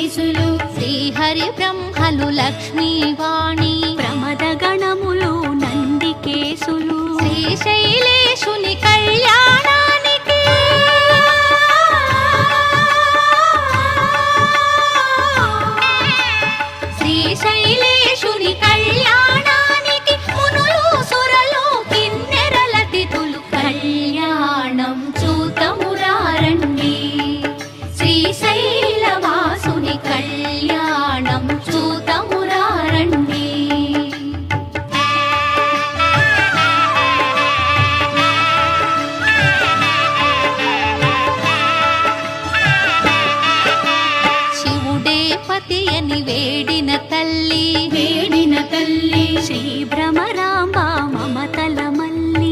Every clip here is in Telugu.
కేసులు శ్రీహరి బ్రహ్మలు లక్ష్మీవాణి ప్రమద గణములు నంది కేసులు శ్రీశైలేశుని కళ్యాణానికి శ్రీశైలేశుని కళ్యాణానికి మునులు సురలు కిన్నెరల తిథులు కళ్యాణం చూతమురారండి శ్రీశైలవాసుని కళ్యాణం చూతమురారండి శివుడే పతి అని వేడిన తల్లి శ్రీ భ్రమరాంబ మమతల మల్లి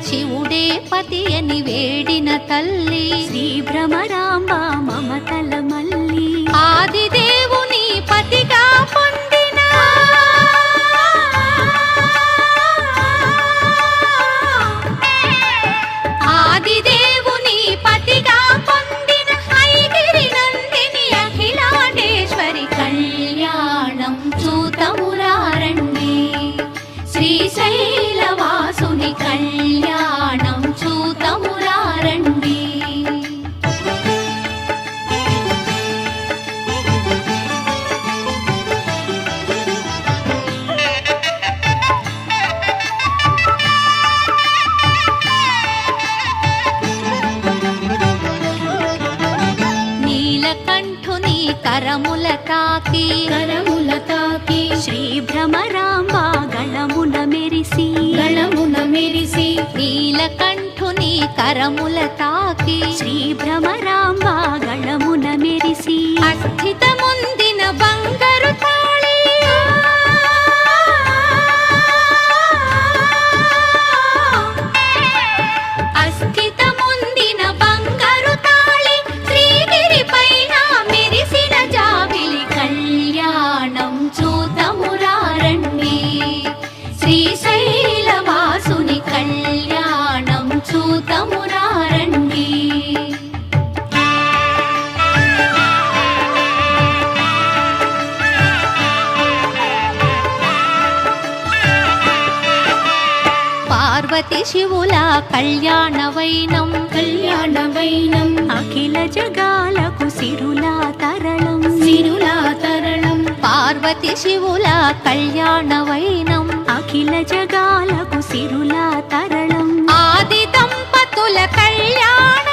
శివుడే పతి అని వేడిన తల్లి శ్రీ భ్రమరాంబ మమతల మల్లి ఆదిదేవుని పతిగా పొందిన ఆదిదేవుని పతిగా పొందిన ఐగిరి నందిని అఖిలాండేశ్వరి కళ్యాణం చూతమురారండి శ్రీశైలవాసుని కళ్యాణం చూతమురారండి నీలకంఠుని కరముల తాకి శ్రీ భ్రమరాంబ గళమున మెరిసి నీలకంఠుని కరముల తాకి శ్రీ భ్రమరాంబ గళమున మెరిసి అస్థితముందిన బంగారు తాళి అస్థితముందిన బంగారు తాళి శ్రీగిరి పైన మెరిసిన జాబిలి కళ్యాణం చూతమురారండి శ్రీశైలవాసుని కళ్యాణం చూతమురారండి పార్వతి శివుల కళ్యాణ వైనం అఖిల జగాలకు సిరులా తరళం పార్వతి శివుల కళ్యాణ వైనం అఖిల జగాలకు సిరులా తరళం ఆది దంపతుల కళ్యాణ